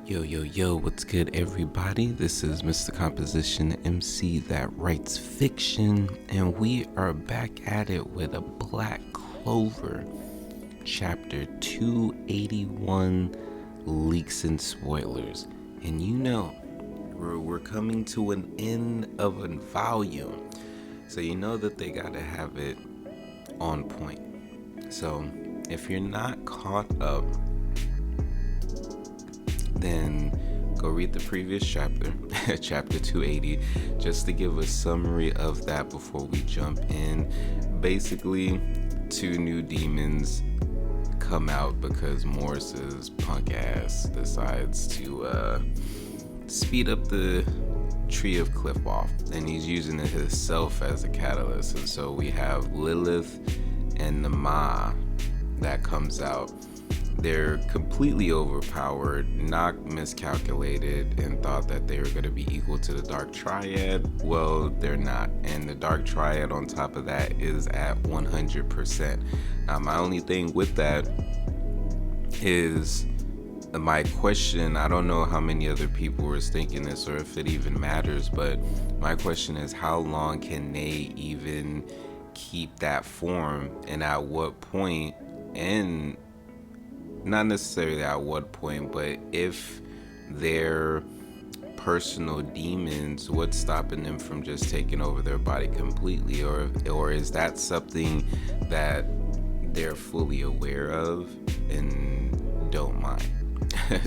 Yo, what's good, everybody? This is Mr. Composition MC that writes fiction, and we are back at it with a Black Clover Chapter 281 Leaks and Spoilers. And you know, we're coming to an end of a volume, so you know that they gotta have it on point. So if you're not caught up, then go read the previous chapter, chapter 280, just to give a summary of that before we jump in. Basically, two new demons come out because Morris's punk ass decides to speed up the tree of cliff off, and he's using it himself as a catalyst. And so we have Lilith and the Ma that comes out. They're completely overpowered, not miscalculated, and thought that they were going to be equal to the Dark Triad. Well, they're not. And the Dark Triad on top of that is at 100%. Now, my only thing with that is my question. I don't know how many other people were thinking this or if it even matters, but my question is, how long can they even keep that form, and at what point? And not necessarily at what point, but if they're personal demons, what's stopping them from just taking over their body completely? Or is that something that they're fully aware of and don't mind?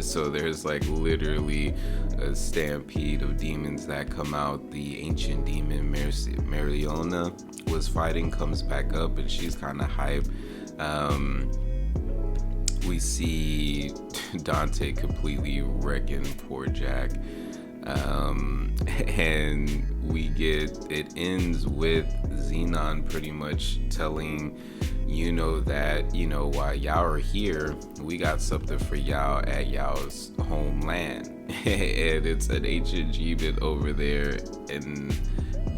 So there's like literally a stampede of demons that come out. The ancient demon Mariona was fighting, comes back up, and she's kind of hype. We see Dante completely wrecking poor Jack. And it ends with Xenon pretty much telling that, while y'all are here, we got something for y'all at y'all's homeland. And it's an ancient demon over there in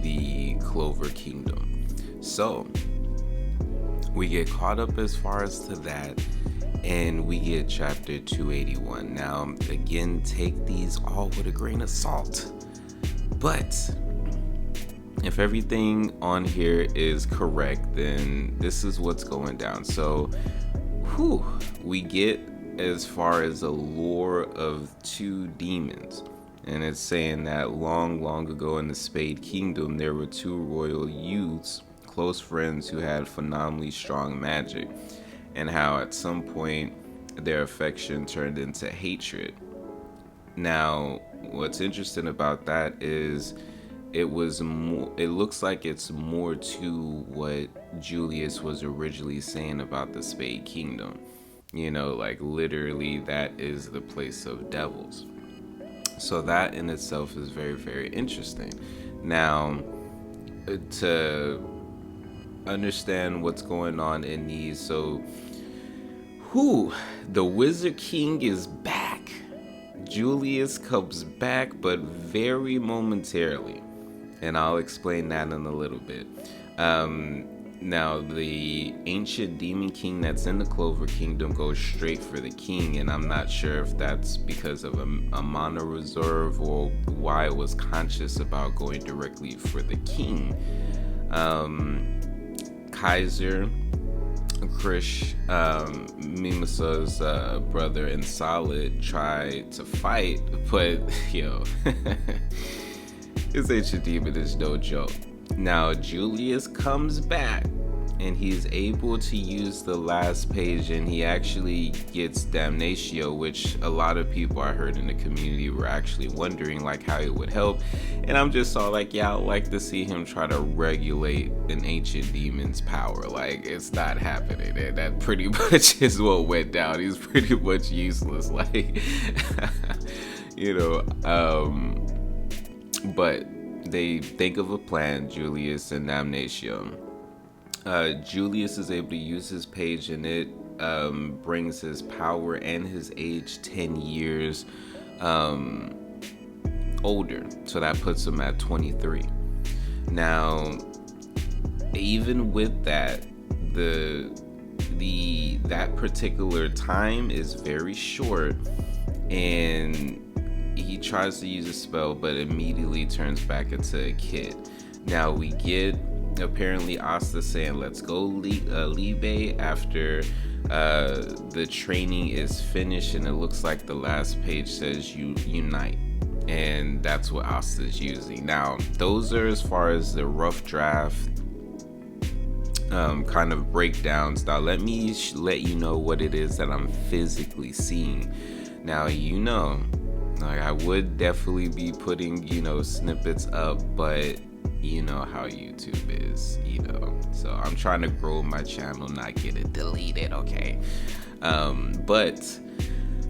the Clover Kingdom. So we get caught up as far as to that, and we get chapter 281. Now, again, take these all with a grain of salt. But if everything on here is correct, then this is what's going down. So, we get as far as a lore of two demons. And it's saying that long ago in the Spade Kingdom, there were two royal youths, close friends who had phenomenally strong magic, and how at some point their affection turned into hatred. Now, what's interesting about that is it looks like it's more to what Julius was originally saying about the Spade Kingdom. Like literally that is the place of devils. So that in itself is very, very interesting. Now, to understand what's going on in these, so the Wizard King is back. Julius comes back, but very momentarily, and I'll explain that in a little bit. Now, the ancient demon king that's in the Clover Kingdom goes straight for the king, and I'm not sure if that's because of a mana reserve or why it was conscious about going directly for the king. Kaiser, Krish, Mimasa's brother, and Solid try to fight, but this ancient demon is no joke. Now, Julius comes back, and he's able to use the last page, and he actually gets Damnatio, which a lot of people I heard in the community were actually wondering like how it would help. And I'm just all like, yeah, I'd like to see him try to regulate an ancient demon's power. Like, it's not happening, and that pretty much is what went down. He's pretty much useless, like but they think of a plan, Julius and Damnatio. Julius is able to use his page, and it brings his power and his age 10 years older. So that puts him at 23. Now, even with that, that particular time is very short, and he tries to use a spell, but immediately turns back into a kid. Now we get apparently Asta saying, "Let's go, Libe," after the training is finished, and it looks like the last page says unite, and that's what Asta is using. Now those are as far as the rough draft kind of breakdowns. Now let me let you know what it is that I'm physically seeing. Now, like, I would definitely be putting, snippets up, but you know how YouTube is, so I'm trying to grow my channel, not get it deleted, okay?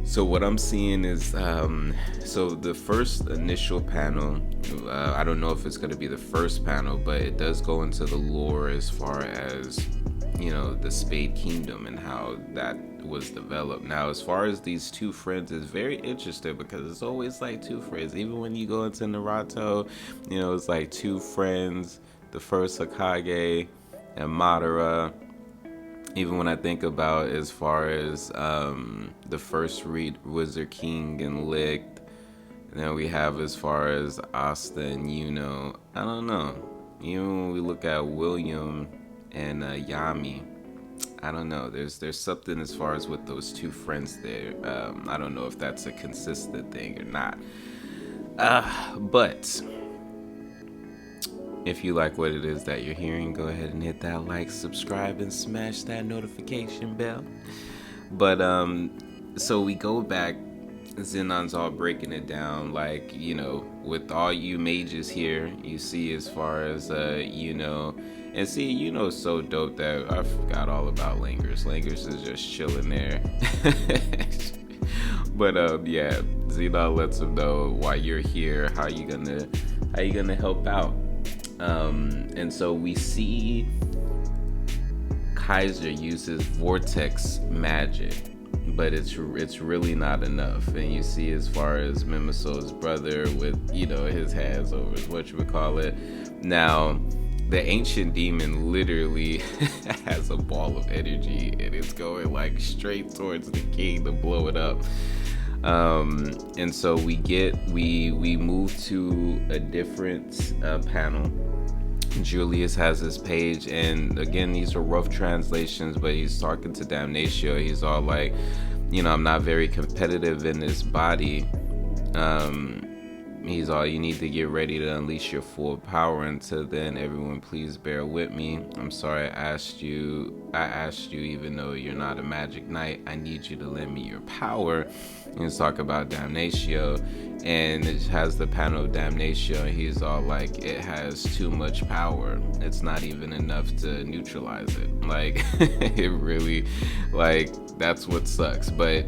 So what I'm seeing is, so the first initial panel, I don't know if it's going to be the first panel, but it does go into the lore as far as, the Spade Kingdom and how that was developed. Now, as far as these two friends, is very interesting because it's always like two friends. Even when you go into Naruto, it's like two friends, the first Hokage and Madara. Even when I think about as far as the first Wizard King and Licked, and then we have as far as Asta and Yuno. I don't know. Even when we look at William and Yami, I don't know. There's something as far as with those two friends there. I don't know if that's a consistent thing or not. But if you like what it is that you're hearing, go ahead and hit that like, subscribe, and smash that notification bell. But so we go back. Zenon's all breaking it down, like, with all you mages here, you see as far as and see, so dope that I forgot all about Langers. Langers is just chilling there. But yeah, Zenon lets him know why you're here, how you gonna help out. And so we see Kaiser uses vortex magic, but it's really not enough. And you see as far as Mimiso's brother with, his hands over his whatchamacallit. Now, the ancient demon literally has a ball of energy, and it's going like straight towards the king to blow it up. And so we move to a different panel. Julius has his page, and again, these are rough translations, but he's talking to Damnatio. He's all like, I'm not very competitive in this body. He's all, you need to get ready to unleash your full power. Until then, everyone, please bear with me. I'm sorry I asked you, even though you're not a magic knight, I need you to lend me your power. And he's talking about Damnatio, and it has the panel of Damnatio, and he's all like, it has too much power. It's not even enough to neutralize it. Like, it really, like, that's what sucks. But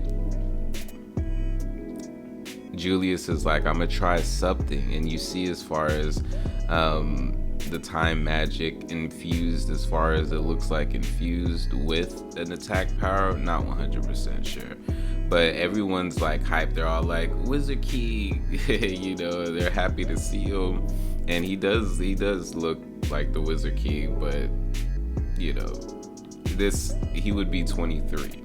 Julius is like, I'm gonna try something. And you see as far as the time magic infused, as far as it looks like infused with an attack power, not 100% sure, but everyone's like hyped. They're all like, Wizard King, they're happy to see him. And he does look like the Wizard King, but he would be 23.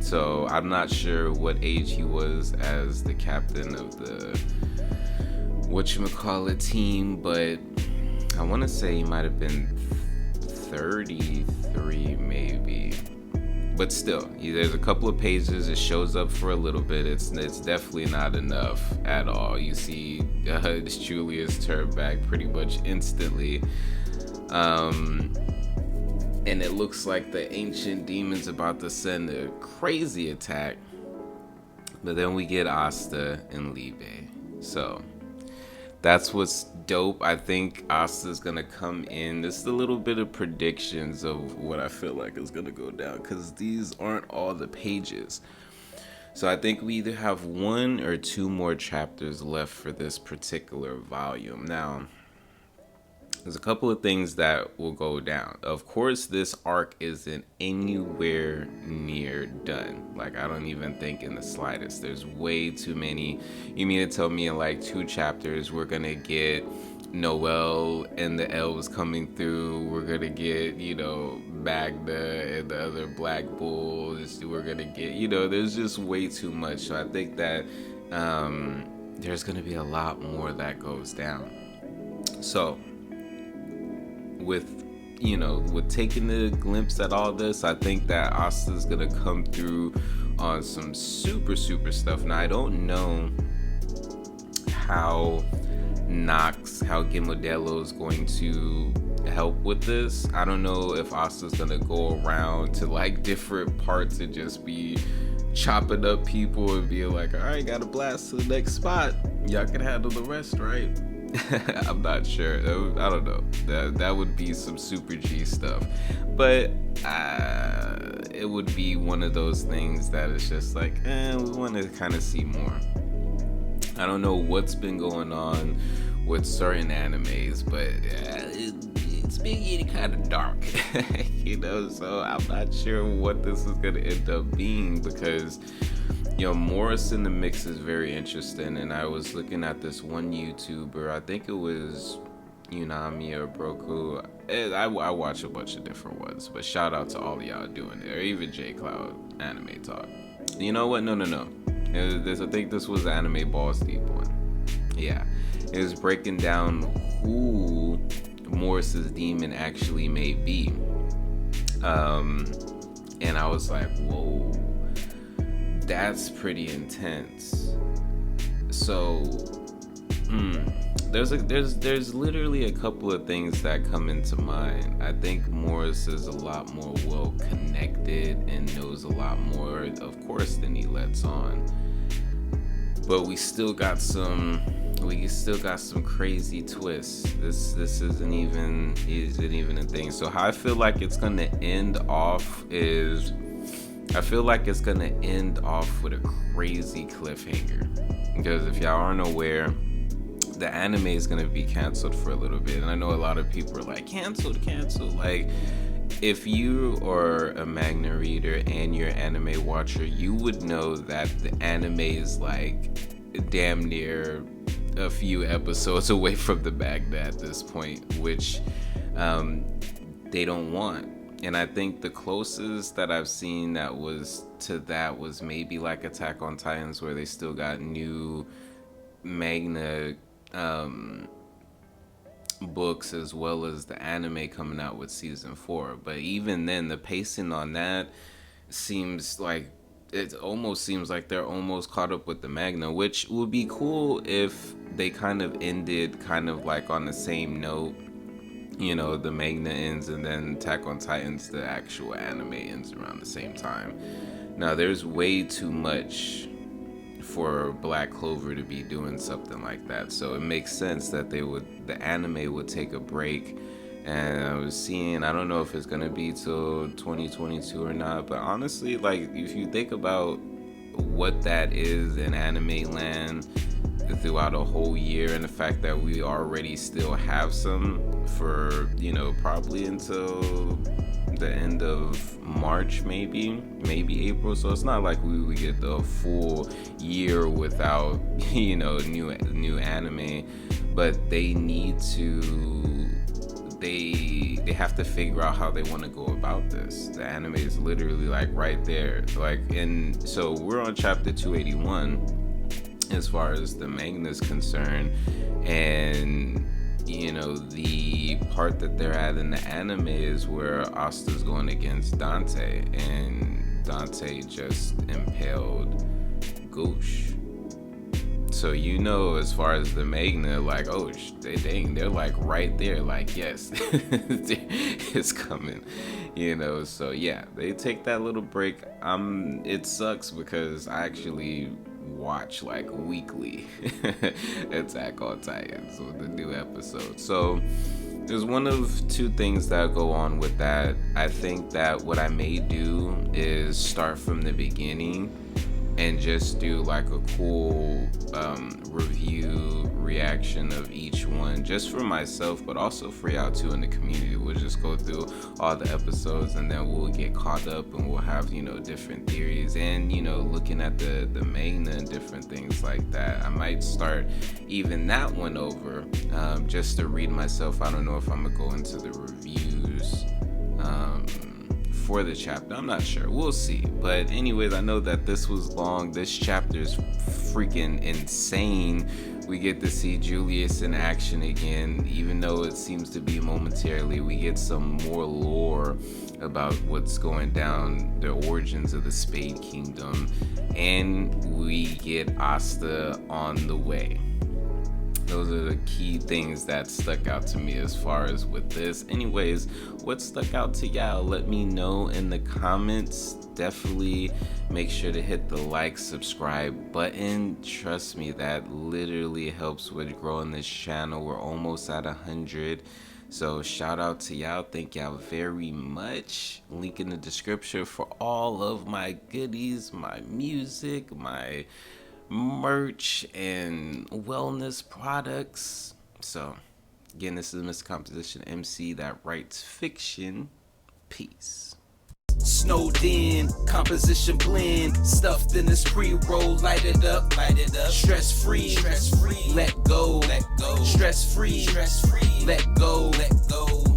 So I'm not sure what age he was as the captain of the team, but I want to say he might have been 33 maybe. But still, there's a couple of pages. It shows up for a little bit. It's definitely not enough at all. You see Julius turn back pretty much instantly. And it looks like the ancient demon's about to send a crazy attack. But then we get Asta and Libe. So that's what's dope. I think Asta's gonna come in. Just a little bit of predictions of what I feel like is gonna go down, because these aren't all the pages. So I think we either have 1 or 2 more chapters left for this particular volume. Now, there's a couple of things that will go down. Of course, this arc isn't anywhere near done. Like, I don't even think in the slightest. There's way too many. You mean to tell me in like 2 chapters we're gonna get Noelle and the elves coming through. We're gonna get, Magda and the other Black Bulls. We're gonna get, there's just way too much. So I think that there's gonna be a lot more that goes down. So with taking the glimpse at all this, I think that Asta's gonna come through on some super stuff. Now I don't know how Gimodelo is going to help with this. I don't know if Asta's gonna go around to like different parts and just be chopping up people and be like, all right, gotta blast to the next spot. Y'all can handle the rest, right? I'm not sure. I don't know. That would be some super G stuff. But it would be one of those things that is just like, we want to kind of see more. I don't know what's been going on with certain animes, but it's been getting kind of dark, so I'm not sure what this is going to end up being, because Morris in the mix is very interesting. And I was looking at this one YouTuber, I think it was Unami or Broku. I watch a bunch of different ones, but shout out to all of y'all doing it, or even J Cloud Anime Talk. You know what? No. I think this was the Anime Balls Deep one. Yeah, it was breaking down who Morris's demon actually may be. And I was like, whoa, that's pretty intense. So there's literally a couple of things that come into mind. I think Morris is a lot more well connected and knows a lot more, of course, than he lets on. But we still got some crazy twists. This isn't even a thing. So how I feel like it's gonna end off is, I feel like it's gonna end off with a crazy cliffhanger. Because if y'all aren't aware, the anime is gonna be canceled for a little bit. And I know a lot of people are like, cancel. Like, if you are a manga reader and you're an anime watcher, you would know that the anime is like damn near a few episodes away from the manga at this point, which they don't want. And I think the closest that I've seen that was maybe like Attack on Titans, where they still got new manga books as well as the anime coming out with season 4. But even then, the pacing on that almost seems like they're almost caught up with the manga, which would be cool if they kind of ended kind of like on the same note. The manga ends and then Attack on Titans, the actual anime, ends around the same time. Now, there's way too much for Black Clover to be doing something like that, so it makes sense that the anime would take a break. And I was seeing, I don't know if it's gonna be till 2022 or not, but honestly, like, if you think about what that is in anime land throughout a whole year, and the fact that we already still have some for probably until the end of March, maybe April. So it's not like we get the full year without new anime, but they need to they have to figure out how they want to go about this. The anime is literally like right there, so we're on chapter 281 as far as the manga is concerned, and the part that they're at in the anime is where Asta's going against Dante, and Dante just impaled Goosh. So as far as the manga, like, oh dang, they're like right there, like, yes, it's coming, so yeah, they take that little break. It sucks because I actually watch like weekly Attack on Titans with the new episode. So there's one of two things that go on with that. I think that what I may do is start from the beginning and just do like a cool review reaction of each one, just for myself, but also for y'all too in the community. We'll just go through all the episodes, and then we'll get caught up, and we'll have different theories, and looking at the manga and different things like that. I might start even that one over, just to read myself. I don't know if I'm gonna go into the reviews for the chapter. I'm not sure. We'll see. But anyways, I know that this was long. This chapter is freaking insane. We get to see Julius in action again, even though it seems to be momentarily. We get some more lore about what's going down, the origins of the Spade Kingdom, and we get Asta on the way. Those are the key things that stuck out to me as far as with this. Anyways, what stuck out to y'all? Let me know in the comments. Definitely make sure to hit the like, subscribe button. Trust me, that literally helps with growing this channel. We're almost at 100. So shout out to y'all. Thank y'all very much. Link in the description for all of my goodies, my music, my merch, and wellness products. So again, this is Mr. Composition MC that writes fiction. Peace. Snowed in, composition blend, stuffed in this pre-roll, light it up, stress free, let go, stress free, let go,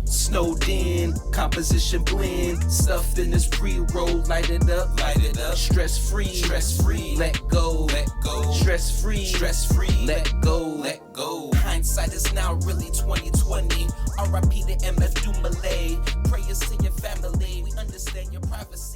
snowed in, composition blend, stuffed in this pre-roll, light it up, stress free, let go, stress free, let go, hindsight is now really 2020, RIP to MF Dumoulin, prayers to your family, we understand your privacy.